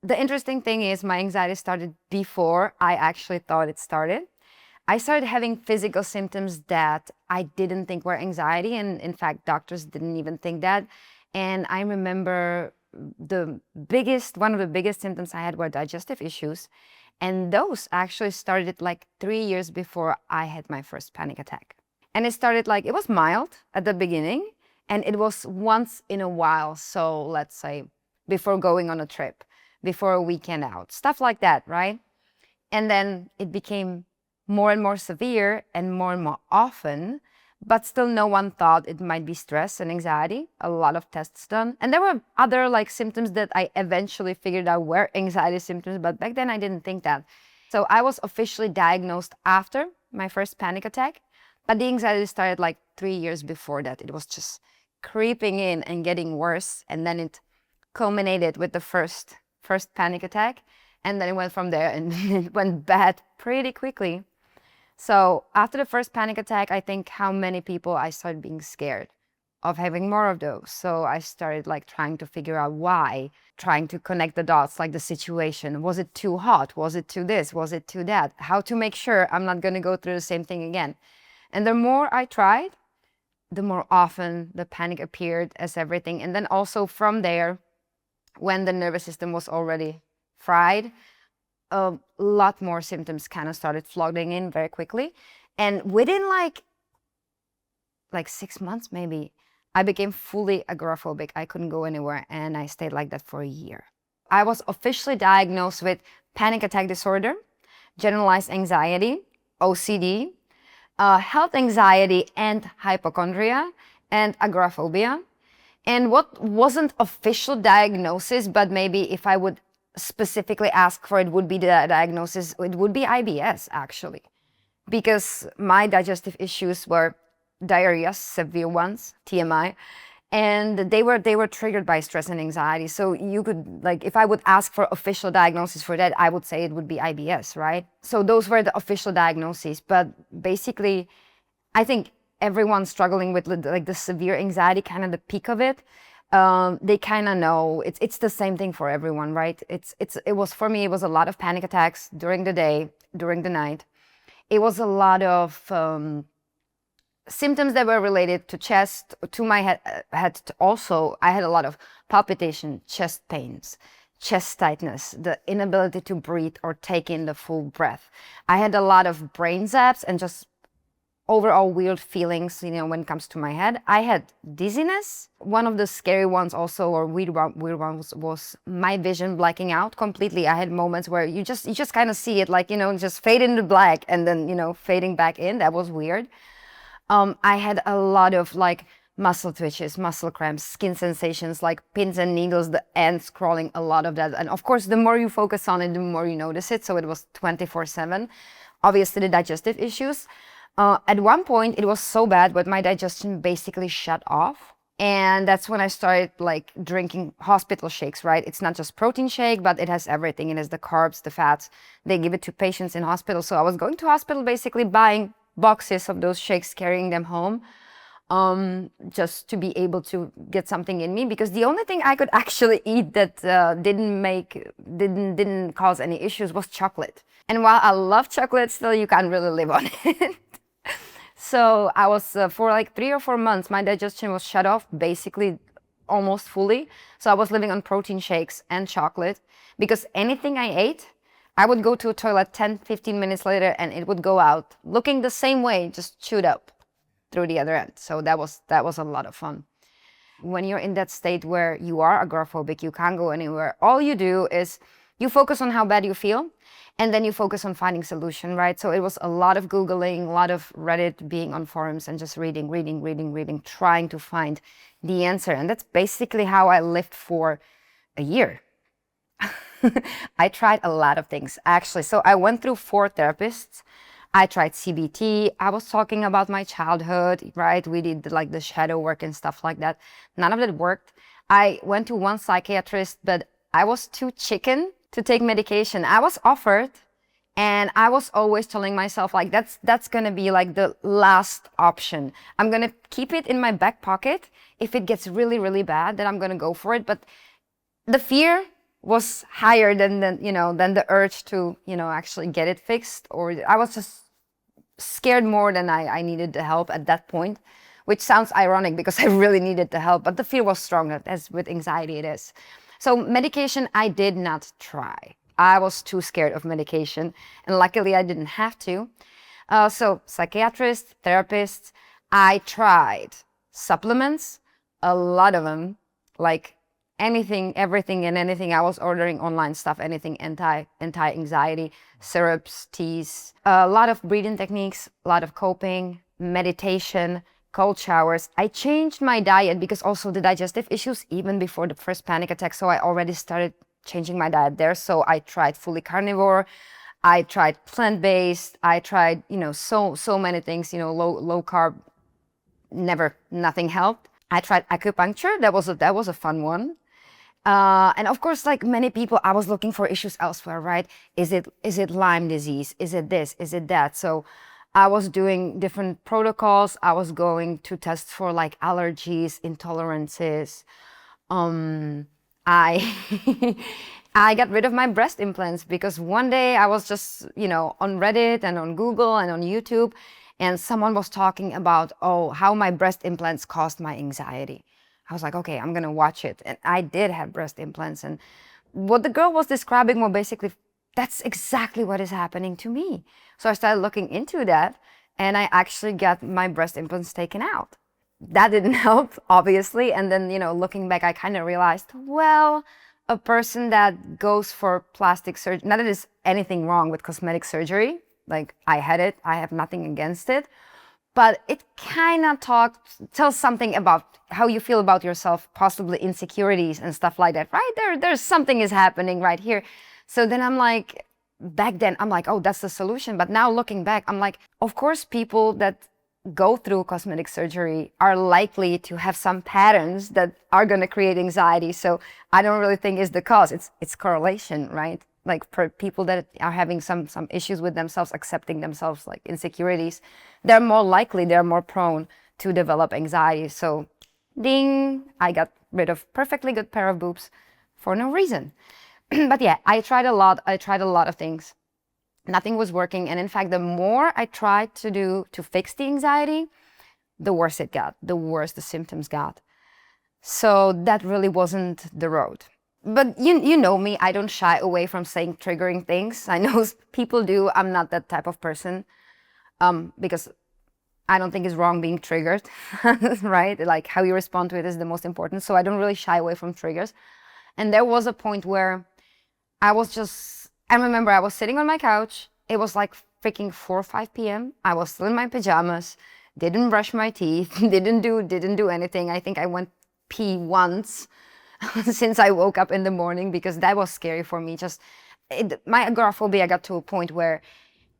the interesting thing is my anxiety started before I actually thought it started. I started having physical symptoms that I didn't think were anxiety, and in fact, doctors didn't even think that. And I remember one of the biggest symptoms I had were digestive issues, and those actually started like 3 years before I had my first panic attack. And it started like, it was mild at the beginning, and it was once in a while. So let's say before going on a trip, before a weekend out, stuff like that, right? And then it became more and more severe and more often, but still no one thought it might be stress and anxiety. A lot of tests done. And there were other like symptoms that I eventually figured out were anxiety symptoms, but back then I didn't think that. So I was officially diagnosed after my first panic attack, but the anxiety started like 3 years before that. It was just creeping in and getting worse. And then it culminated with the first panic attack. And then it went from there, and it went bad pretty quickly. So after the first panic attack, I think how many people I started being scared of having more of those. So I started like trying to figure out why, trying to connect the dots, like the situation. Was it too hot? Was it too this? Was it too that? How to make sure I'm not going to go through the same thing again. And the more I tried, the more often the panic appeared as everything. And then also from there, when the nervous system was already fried, a lot more symptoms kind of started flooding in very quickly. And within like 6 months, maybe, I became fully agoraphobic. I couldn't go anywhere, and I stayed like that for a year. I was officially diagnosed with panic attack disorder, generalized anxiety, OCD, health anxiety and hypochondria, and agoraphobia. And what wasn't official diagnosis, but maybe if I would specifically ask for it, would be the diagnosis, it would be IBS actually, because my digestive issues were diarrhea, severe ones, TMI, and they were triggered by stress and anxiety. So you could, like, if I would ask for official diagnosis for that, I would say it would be IBS, right? So those were the official diagnoses. But basically, I think everyone struggling with like the severe anxiety, kind of the peak of it, they kind of know it's the same thing for everyone, right? It was, for me, it was a lot of panic attacks during the day, during the night. It was a lot of symptoms that were related to chest, to my head also. I had a lot of palpitation, chest pains, chest tightness, the inability to breathe or take in the full breath. I had a lot of brain zaps and just overall weird feelings, when it comes to my head. I had dizziness. One of the scary ones also, or weird ones, was my vision blacking out completely. I had moments where you just kind of see it, like, just fade into black and then, fading back in. That was weird. I had a lot of like muscle twitches, muscle cramps, skin sensations, like pins and needles, the ants crawling, a lot of that. And of course, the more you focus on it, the more you notice it. So it was 24/7. Obviously, the digestive issues. At one point, it was so bad, but my digestion basically shut off. And that's when I started like drinking hospital shakes, right? It's not just protein shake, but it has everything. It has the carbs, the fats. They give it to patients in hospital. So I was going to hospital, basically buying boxes of those shakes, carrying them home, just to be able to get something in me. Because the only thing I could actually eat that didn't cause any issues was chocolate. And while I love chocolate, still you can't really live on it. So I was, for like 3 or 4 months, my digestion was shut off, basically almost fully. So I was living on protein shakes and chocolate, because anything I ate, I would go to a toilet 10, 15 minutes later and it would go out looking the same way, just chewed up through the other end. So that was a lot of fun. When you're in that state where you are agoraphobic, you can't go anywhere. All you do is you focus on how bad you feel, and then you focus on finding solution, right? So it was a lot of Googling, a lot of Reddit, being on forums and just reading, trying to find the answer. And that's basically how I lived for a year. I tried a lot of things, actually. So I went through 4 therapists. I tried CBT. I was talking about my childhood, right? We did like the shadow work and stuff like that. None of it worked. I went to one psychiatrist, but I was too chicken to take medication. I was offered, and I was always telling myself, like, that's gonna be like the last option. I'm gonna keep it in my back pocket. If it gets really, really bad, then I'm gonna go for it. But the fear was higher than the urge to, actually get it fixed. Or I was just scared more than I needed the help at that point, which sounds ironic because I really needed the help, but the fear was stronger, as with anxiety it is. So medication, I did not try. I was too scared of medication, and luckily I didn't have to. So psychiatrists, therapists, I tried supplements, a lot of them, like anything, everything and anything. I was ordering online stuff, anything anti-anxiety, syrups, teas, a lot of breathing techniques, a lot of coping, meditation, cold showers. I changed my diet because also the digestive issues even before the first panic attack. So I already started changing my diet there. So I tried fully carnivore. I tried plant-based. I tried, so many things, low carb, nothing helped. I tried acupuncture. That was a fun one. And of course, like many people, I was looking for issues elsewhere, right? Is it Lyme disease? Is it this? Is it that? So I was doing different protocols. I was going to test for like allergies, intolerances. I I got rid of my breast implants because one day I was just, on Reddit and on Google and on YouTube, and someone was talking about, how my breast implants caused my anxiety. I was like, okay, I'm gonna watch it. And I did have breast implants. And what the girl was describing were basically, that's exactly what is happening to me. So I started looking into that, and I actually got my breast implants taken out. That didn't help, obviously. And then, looking back, I kind of realized, well, a person that goes for plastic surgery, not that there's anything wrong with cosmetic surgery, like I had it, I have nothing against it, but it kind of tells something about how you feel about yourself, possibly insecurities and stuff like that, right? There's something is happening right here. So then I'm like, back then, I'm like, oh, that's the solution. But now looking back, I'm like, of course, people that go through cosmetic surgery are likely to have some patterns that are going to create anxiety. So I don't really think it's the cause. It's correlation, right? Like for people that are having some issues with themselves, accepting themselves, like insecurities, they're more prone to develop anxiety. So ding, I got rid of perfectly good pair of boobs for no reason. But yeah, I tried a lot of things. Nothing was working. And in fact, the more I tried to do to fix the anxiety, the worse it got, the worse the symptoms got. So that really wasn't the road. But you know me, I don't shy away from saying triggering things. I know people do. I'm not that type of person, because I don't think it's wrong being triggered, right? Like how you respond to it is the most important. So I don't really shy away from triggers. And there was a point where I remember I was sitting on my couch. It was like freaking 4 or 5 p.m. I was still in my pajamas, didn't brush my teeth, didn't do anything. I think I went pee once since I woke up in the morning, because that was scary for me. My agoraphobia got to a point where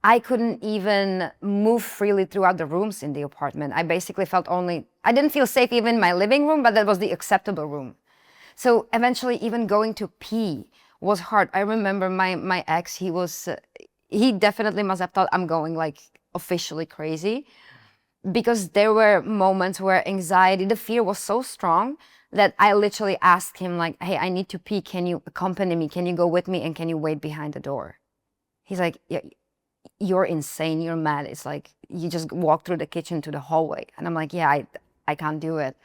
I couldn't even move freely throughout the rooms in the apartment. I basically I didn't feel safe even in my living room, but that was the acceptable room. So eventually even going to pee was hard. I remember my ex, he definitely must have thought I'm going like officially crazy, because there were moments where anxiety, the fear was so strong that I literally asked him like, hey, I need to pee. Can you accompany me? Can you go with me? And can you wait behind the door? He's like, yeah, you're insane. You're mad. It's like, you just walk through the kitchen to the hallway. And I'm like, yeah, I can't do it.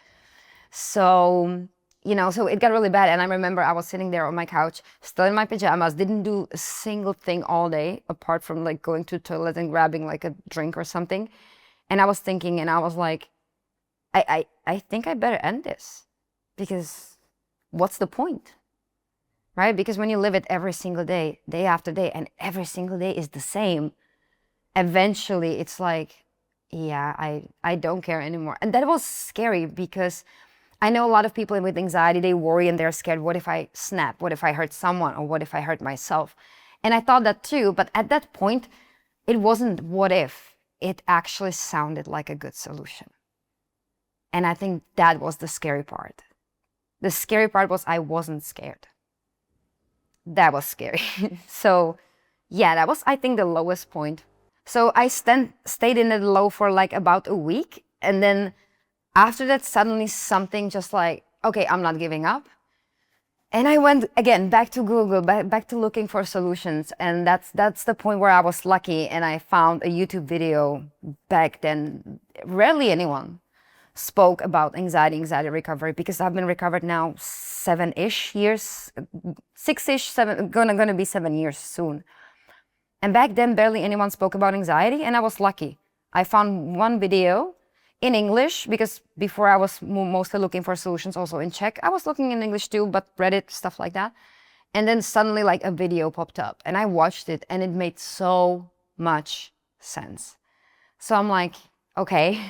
So, so it got really bad. And I remember I was sitting there on my couch, still in my pajamas, didn't do a single thing all day, apart from like going to the toilet and grabbing like a drink or something. And I was thinking, and I was like, I think I better end this, because what's the point, right? Because when you live it every single day, day after day, and every single day is the same, eventually it's like, yeah, I don't care anymore. And that was scary, because I know a lot of people with anxiety, they worry and they're scared. What if I snap? What if I hurt someone? Or what if I hurt myself? And I thought that too, but at that point, it wasn't what if. It actually sounded like a good solution. And I think that was the scary part. The scary part was I wasn't scared. That was scary. So yeah, that was, I think, the lowest point. So I stayed in it low for like about a week. And then after that, suddenly something just like, okay, I'm not giving up. And I went again back to Google, back to looking for solutions. And that's the point where I was lucky and I found a YouTube video back then. Rarely anyone spoke about anxiety recovery, because I've been recovered now 7-ish years, 6-ish, 7, gonna be 7 years soon. And back then, barely anyone spoke about anxiety, and I was lucky. I found one video in English, because before I was mostly looking for solutions also in Czech. I was looking in English too, but Reddit, stuff like that. And then suddenly like a video popped up and I watched it and it made so much sense. So I'm like, okay,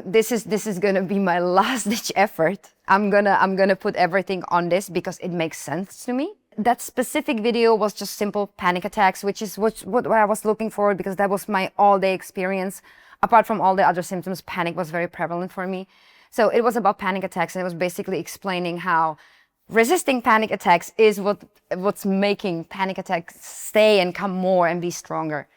this is gonna be my last ditch effort. I'm gonna put everything on this because it makes sense to me. That specific video was just simple panic attacks, which is what I was looking for, because that was my all-day experience. Apart from all the other symptoms, panic was very prevalent for me. So it was about panic attacks, and it was basically explaining how resisting panic attacks is what's making panic attacks stay and come more and be stronger.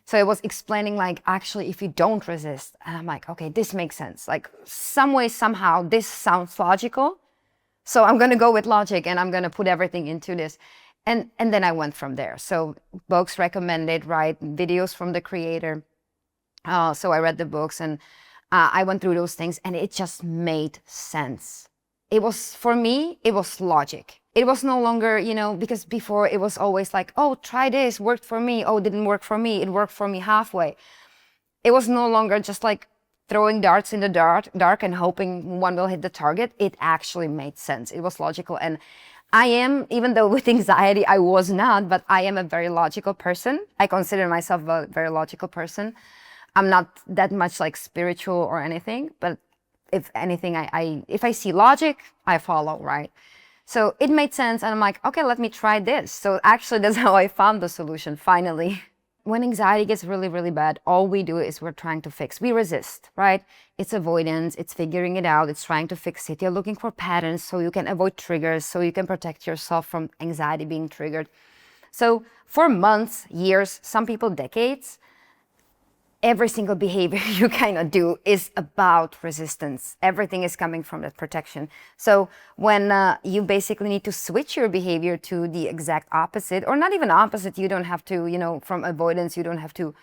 So it was explaining like, actually, if you don't resist, and I'm like, okay, this makes sense. Like some way, somehow, this sounds logical. So I'm going to go with logic and I'm going to put everything into this. And then I went from there. So books recommended, right? Videos from the creator. So I read the books and I went through those things and it just made sense. It was, for me, it was logic. It was no longer, you know, because before it was always like, oh, try this, worked for me. Oh, didn't work for me. It worked for me halfway. It was no longer just like throwing darts in the dark and hoping one will hit the target. It actually made sense. It was logical. And I am, even though with anxiety I was not, but I am a very logical person. I consider myself a very logical person. I'm not that much like spiritual or anything, but if anything, if I see logic, I follow, right? So it made sense and I'm like, okay, let me try this. So actually that's how I found the solution finally. When anxiety gets really, really bad, all we do is we're trying to fix. We resist, right? It's avoidance, it's figuring it out, it's trying to fix it. You're looking for patterns so you can avoid triggers, so you can protect yourself from anxiety being triggered. So for months, years, some people decades, every single behavior you kind of do is about resistance. Everything is coming from that protection. So when you basically need to switch your behavior to the exact opposite, or not even opposite, you don't have to, you know, from avoidance, you don't have to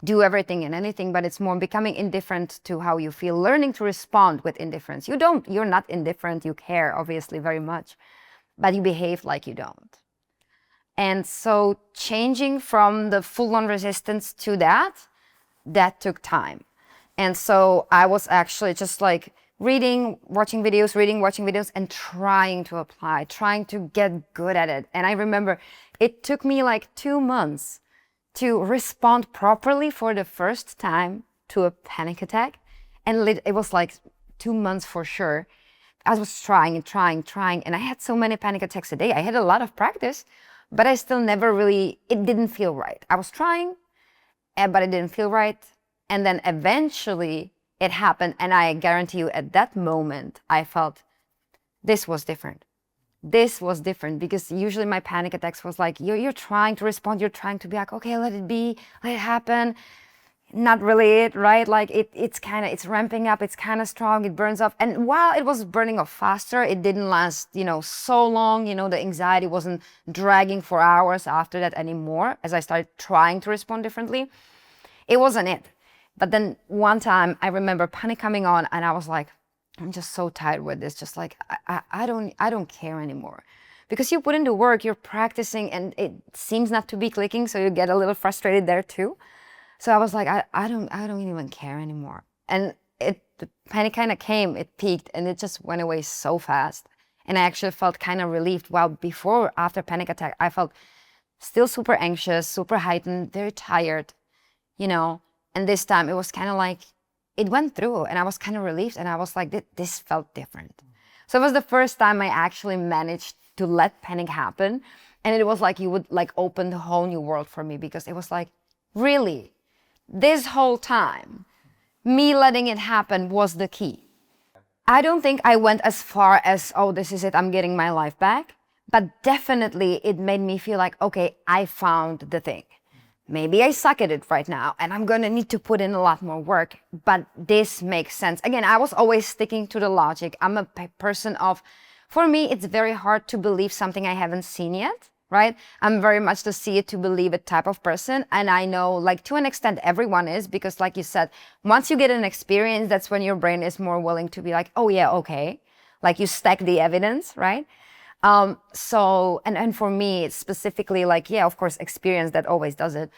do everything and anything, but it's more becoming indifferent to how you feel, learning to respond with indifference. You're not indifferent, you care obviously very much, but you behave like you don't. And so changing from the full-on resistance to that took time. And so I was actually just like reading, watching videos, and trying to apply, trying to get good at it. And I remember it took me like 2 months to respond properly for the first time to a panic attack. And it was like 2 months for sure. I was trying, and I had so many panic attacks a day. I had a lot of practice, but I still never really, it didn't feel right. I was trying, but it didn't feel right. And then eventually it happened. And I guarantee you at that moment, I felt this was different. This was different, because usually my panic attacks was like, you're trying to respond. You're trying to be like, okay, let it be, let it happen. Not really it, right? Like it's ramping up. It's kind of strong. It burns off. And while it was burning off faster, it didn't last, you know, so long. You know, the anxiety wasn't dragging for hours after that anymore. As I started trying to respond differently, it wasn't it. But then one time I remember panic coming on and I was like, I'm just so tired with this. Just like, I don't care anymore, because you put in the work, you're practicing and it seems not to be clicking. So you get a little frustrated there too. So I was like, I don't even care anymore. And the panic kind of came, it peaked, and it just went away so fast. And I actually felt kind of relieved. While after panic attack, I felt still super anxious, super heightened, very tired, you know. And this time it was kind of like, it went through and I was kind of relieved and I was like, this felt different. So it was the first time I actually managed to let panic happen. And it was like, you would like open the whole new world for me, because it was like, really, this whole time, me letting it happen was the key. I don't think I went as far as, oh, this is it, I'm getting my life back. But definitely it made me feel like, okay, I found the thing. Maybe I suck at it right now and I'm going to need to put in a lot more work, but this makes sense. Again, I was always sticking to the logic. I'm a person of For me, it's very hard to believe something I haven't seen yet, right? I'm very much the see it to believe it type of person. And I know, like, to an extent, everyone is, because like you said, once you get an experience, that's when your brain is more willing to be like, oh yeah, okay. Like, you stack the evidence, right? And for me, it's specifically like, yeah, of course, experience that always does it.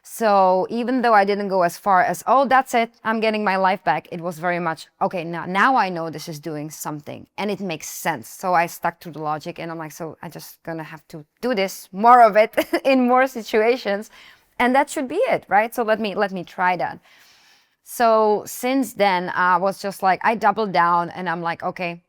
So even though I didn't go as far as, oh, that's it, I'm getting my life back, it was very much, okay, now I know this is doing something and it makes sense. So I stuck to the logic and I'm like, so I just gonna have to do this, more of it in more situations. And that should be it, right? So let me try that. So since then, I was just like, I doubled down and I'm like, okay,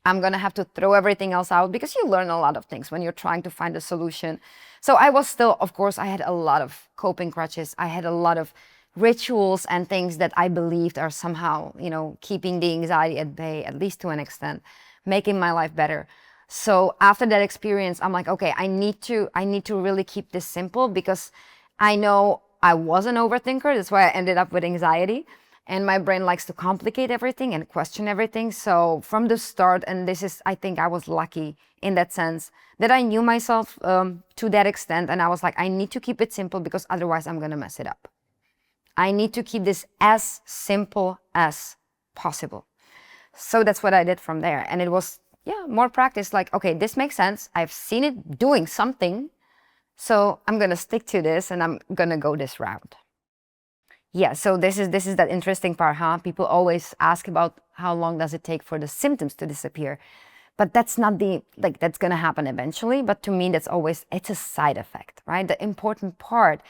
I'm going to have to throw everything else out, because you learn a lot of things when you're trying to find a solution. So I was still, of course, I had a lot of coping crutches. I had a lot of rituals and things that I believed are somehow, keeping the anxiety at bay, at least to an extent, making my life better. So after that experience, I'm like, okay, I need to really keep this simple, because I know I was an overthinker. That's why I ended up with anxiety. And my brain likes to complicate everything and question everything. So from the start, and I think I was lucky in that sense, that I knew myself to that extent. And I was like, I need to keep it simple, because otherwise I'm going to mess it up. I need to keep this as simple as possible. So that's what I did from there. And it was, more practice. Like, okay, this makes sense. I've seen it doing something. So I'm going to stick to this and I'm going to go this route. Yeah, so this is that interesting part, huh? People always ask about how long does it take for the symptoms to disappear. But that's not that's going to happen eventually. But to me, it's a side effect, right? The important part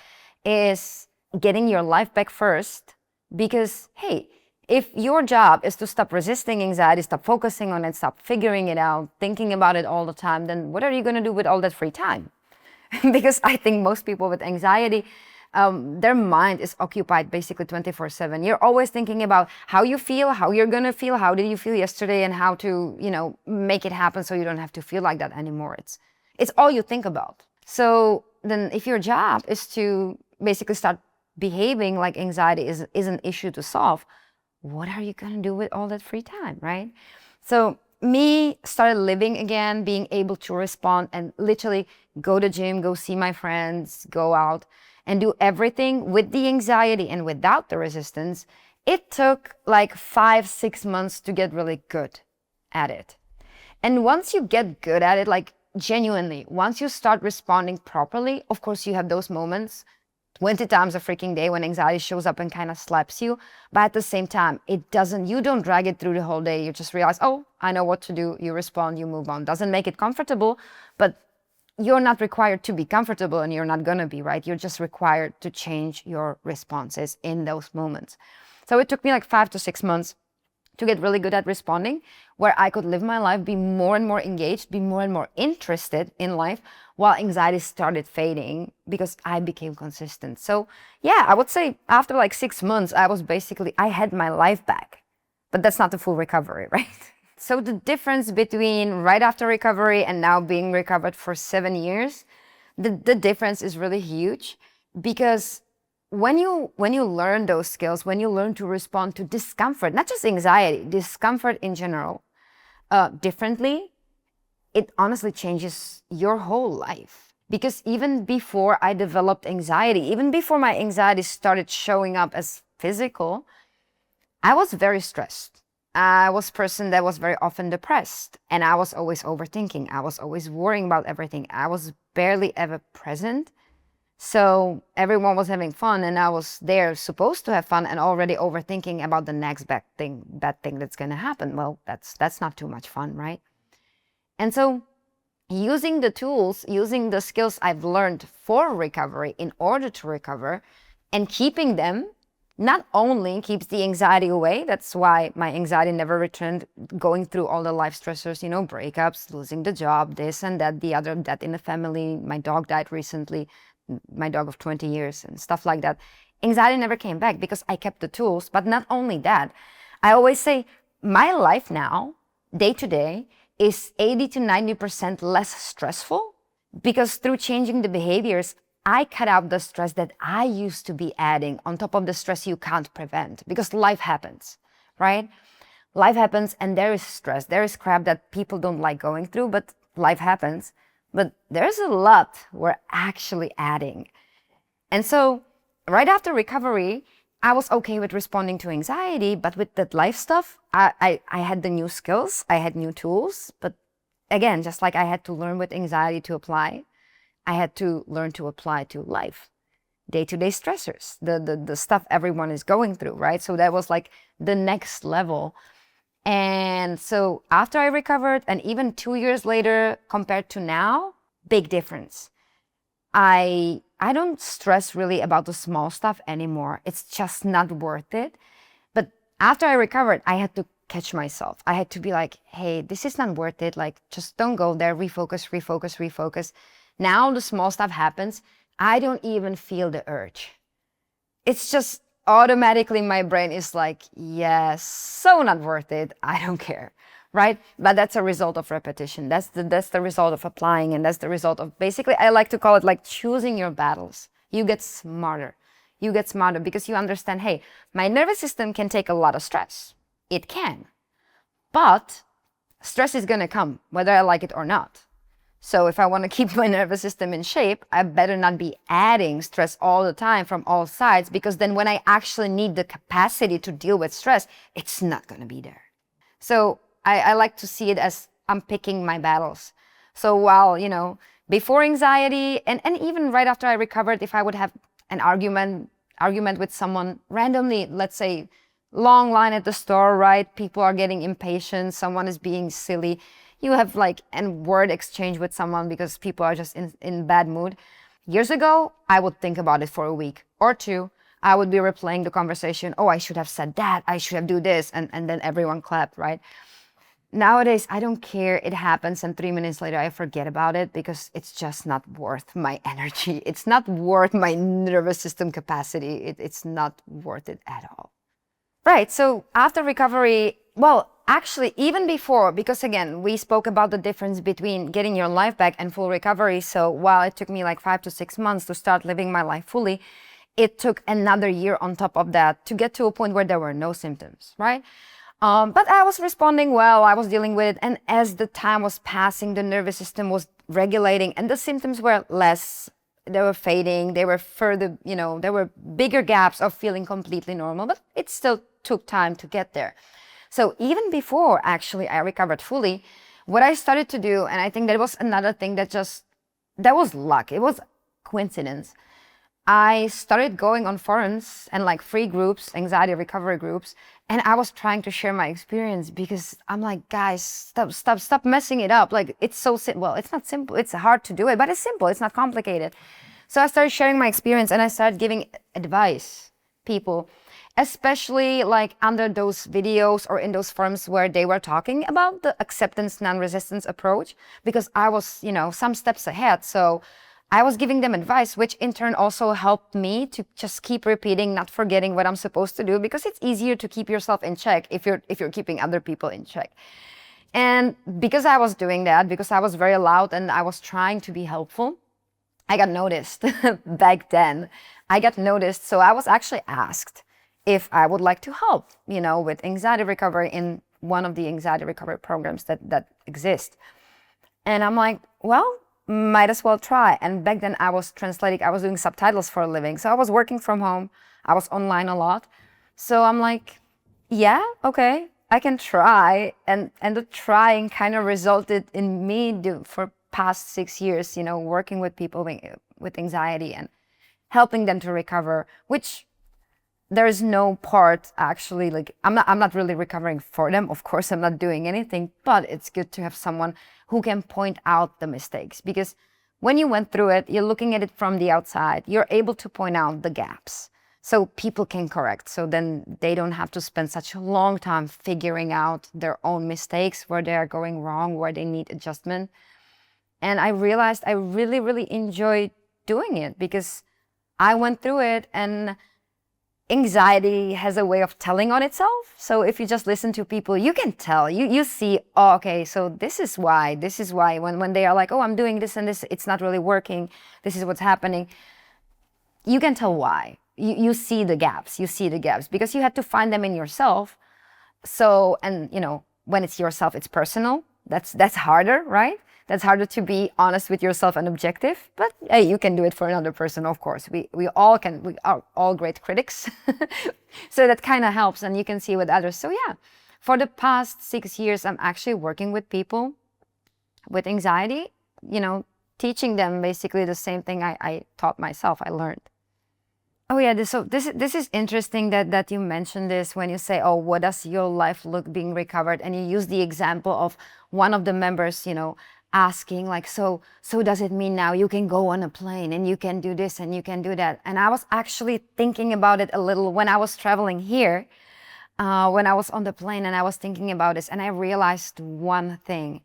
is getting your life back first, because, hey, if your job is to stop resisting anxiety, stop focusing on it, stop figuring it out, thinking about it all the time, then what are you going to do with all that free time? Because I think most people with anxiety, their mind is occupied basically 24/7. You're always thinking about how you feel, how you're going to feel, how did you feel yesterday, and how to, make it happen so you don't have to feel like that anymore. It's all you think about. So then if your job is to basically start behaving like anxiety is an issue to solve, what are you going to do with all that free time, right? So me started living again, being able to respond and literally go to gym, go see my friends, go out, and do everything with the anxiety and without the resistance. It took like 5-6 months to get really good at it. And once you get good at it, like genuinely, once you start responding properly, of course you have those moments, 20 times a freaking day, when anxiety shows up and kind of slaps you. But at the same time, you don't drag it through the whole day. You just realize, oh, I know what to do. You respond, you move on. Doesn't make it comfortable, but you're not required to be comfortable, and you're not going to be, right? You're just required to change your responses in those moments. So it took me like 5 to 6 months to get really good at responding, where I could live my life, be more and more engaged, be more and more interested in life, while anxiety started fading because I became consistent. So yeah, I would say after like 6 months, I had my life back. But that's not the full recovery, right? So the difference between right after recovery and now being recovered for 7 years, the difference is really huge, because when you learn those skills, when you learn to respond to discomfort, not just anxiety, discomfort in general, differently, it honestly changes your whole life. Because even before I developed anxiety, even before my anxiety started showing up as physical, I was very stressed. I was a person that was very often depressed, and I was always overthinking. I was always worrying about everything. I was barely ever present. So everyone was having fun, and I was there supposed to have fun and already overthinking about the next bad thing that's going to happen. Well, that's not too much fun, right? And so using the tools, using the skills I've learned for recovery in order to recover, and keeping them, not only keeps the anxiety away. That's why my anxiety never returned, going through all the life stressors, breakups, losing the job, this and that, the other, death in the family. My dog died recently, my dog of 20 years and stuff like that. Anxiety never came back because I kept the tools. But not only that, I always say my life now, day to day, is 80 to 90% less stressful, because through changing the behaviors, I cut out the stress that I used to be adding on top of the stress you can't prevent, because life happens, right? Life happens and there is stress. There is crap that people don't like going through, but life happens. But there's a lot we're actually adding. And so right after recovery, I was okay with responding to anxiety, but with that life stuff, I had the new skills, I had new tools. But again, just like I had to learn with anxiety to apply, I had to learn to apply to life, day-to-day stressors, the stuff everyone is going through, right? So that was like the next level. And so after I recovered, and even 2 years later compared to now, big difference. I don't stress really about the small stuff anymore. It's just not worth it. But after I recovered, I had to catch myself. I had to be like, hey, this is not worth it. Like, just don't go there. Refocus, refocus, refocus. Now the small stuff happens. I don't even feel the urge. It's just automatically my brain is like, yes, so not worth it. I don't care. Right? But that's a result of repetition. That's the result of applying, and that's the result of basically, I like to call it like choosing your battles. You get smarter. You get smarter because you understand, hey, my nervous system can take a lot of stress. It can. But stress is going to come whether I like it or not. So if I want to keep my nervous system in shape, I better not be adding stress all the time from all sides, because then when I actually need the capacity to deal with stress, it's not going to be there. So I like to see it as I'm picking my battles. So while, before anxiety and even right after I recovered, if I would have an argument with someone randomly, let's say long line at the store, right? People are getting impatient. Someone is being silly. You have like a word exchange with someone because people are just in bad mood. Years ago, I would think about it for a week or two. I would be replaying the conversation. Oh, I should have said that. I should have do this. And then everyone clapped, right? Nowadays, I don't care. It happens. And 3 minutes later, I forget about it because it's just not worth my energy. It's not worth my nervous system capacity. It's not worth it at all. Right. So after recovery, well, actually, even before, because again, we spoke about the difference between getting your life back and full recovery. So while it took me like 5 to 6 months to start living my life fully, it took another year on top of that to get to a point where there were no symptoms, right? But I was responding well, I was dealing with it. And as the time was passing, the nervous system was regulating and the symptoms were less, they were fading, they were further, there were bigger gaps of feeling completely normal, but it still took time to get there. So even before actually I recovered fully, what I started to do, and I think that was another thing that was luck, it was coincidence. I started going on forums and like free groups, anxiety recovery groups, and I was trying to share my experience because I'm like, guys, stop messing it up. Like, it's so simple. Well, it's not simple. It's hard to do it, but it's simple. It's not complicated. So I started sharing my experience and I started giving advice, people, especially like under those videos or in those forums where they were talking about the acceptance non-resistance approach, because I was, some steps ahead. So I was giving them advice, which in turn also helped me to just keep repeating, not forgetting what I'm supposed to do, because it's easier to keep yourself in check if you're keeping other people in check. And because I was doing that, because I was very loud and I was trying to be helpful, I got noticed back then. I got noticed. So I was actually asked if I would like to help, with anxiety recovery in one of the anxiety recovery programs that exist. And I'm like, well, might as well try. And back then I was translating, I was doing subtitles for a living. So I was working from home. I was online a lot. So I'm like, yeah, okay, I can try. And the trying kind of resulted in me for past 6 years, working with people with anxiety and helping them to recover, which there is no part actually, like I'm not really recovering for them. Of course, I'm not doing anything, but it's good to have someone who can point out the mistakes, because when you went through it, you're looking at it from the outside, you're able to point out the gaps so people can correct. So then they don't have to spend such a long time figuring out their own mistakes, where they are going wrong, where they need adjustment. And I realized I really, really enjoy doing it because I went through it, and anxiety has a way of telling on itself. So if you just listen to people, you can tell, you see, oh, okay, so this is why when they are like, oh, I'm doing this and this, it's not really working, this is what's happening. You can tell why. You see the gaps, because you had to find them in yourself. So, and when it's yourself, it's personal. That's harder, right? That's harder to be honest with yourself and objective. But hey, you can do it for another person, of course. We all can. We are all great critics, so that kind of helps, and you can see with others. So yeah, for the past 6 years, I'm actually working with people with anxiety. Teaching them basically the same thing I taught myself. I learned. Oh yeah, this is interesting that you mentioned this when you say, oh, what does your life look being recovered? And you use the example of one of the members, asking like, so does it mean now you can go on a plane and you can do this and you can do that? And I was actually thinking about it a little when I was traveling here, when I was on the plane, and I was thinking about this, and I realized one thing.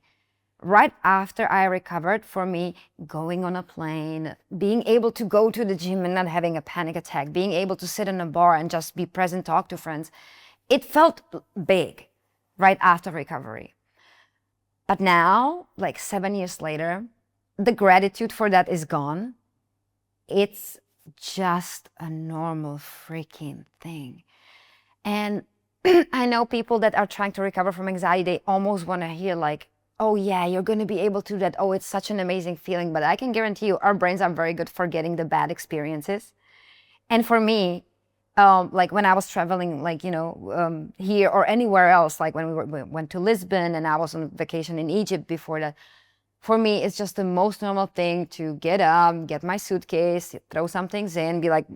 Right after I recovered, for me, going on a plane, being able to go to the gym and not having a panic attack, being able to sit in a bar and just be present, talk to friends, it felt big right after recovery. But now, like 7 years later, the gratitude for that is gone. It's just a normal freaking thing. And I know people that are trying to recover from anxiety, they almost want to hear like, oh yeah, you're going to be able to do that. Oh, it's such an amazing feeling. But I can guarantee you, our brains are very good for getting the bad experiences. And for me, like when I was traveling, like, here or anywhere else, like when we went to Lisbon and I was on vacation in Egypt before that, for me, it's just the most normal thing to get up, get my suitcase, throw some things in, be like,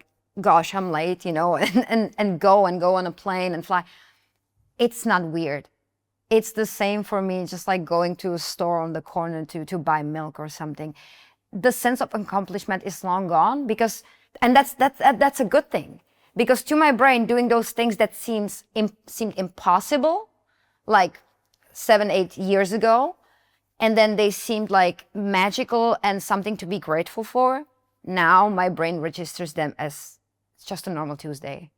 gosh, I'm late, and go on a plane and fly. It's not weird. It's the same for me, just like going to a store on the corner to buy milk or something. The sense of accomplishment is long gone and that's a good thing. Because to my brain, doing those things that seemed impossible, like 7, 8 years ago, and then they seemed like magical and something to be grateful for, now my brain registers them as just a normal Tuesday.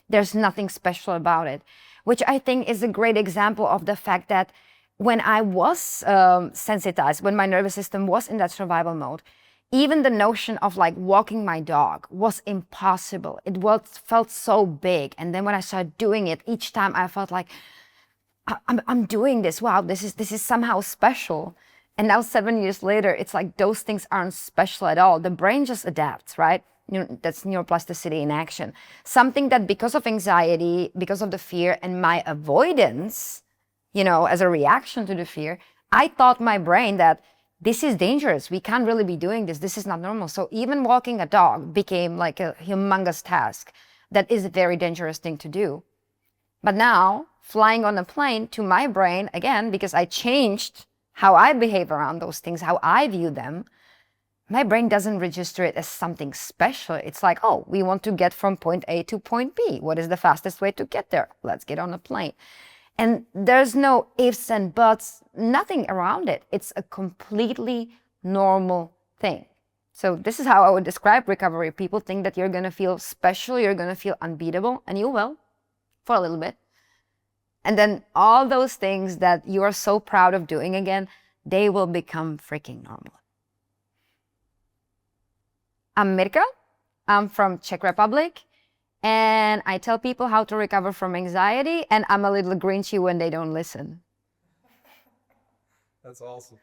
There's nothing special about it, which I think is a great example of the fact that when I was sensitized, when my nervous system was in that survival mode, even the notion of like walking my dog was impossible. Felt so big. And then when I started doing it, each time I felt like, I'm doing this. Wow, this is somehow special. And now 7 years later, it's like those things aren't special at all. The brain just adapts, right? That's neuroplasticity in action. Something that because of anxiety, because of the fear and my avoidance, as a reaction to the fear, I taught my brain that this is dangerous. We can't really be doing this. This is not normal. So even walking a dog became like a humongous task that is a very dangerous thing to do. But now, flying on a plane, to my brain, again, because I changed how I behave around those things, how I view them, my brain doesn't register it as something special. It's like, oh, we want to get from point A to point B. What is the fastest way to get there? Let's get on a plane. And there's no ifs and buts, nothing around it. It's a completely normal thing. So this is how I would describe recovery. People think that you're going to feel special, you're going to feel unbeatable, and you will, for a little bit. And then all those things that you are so proud of doing again, they will become freaking normal. I'm Mirka. I'm from Czech Republic. And I tell people how to recover from anxiety, and I'm a little grinchy when they don't listen. That's awesome.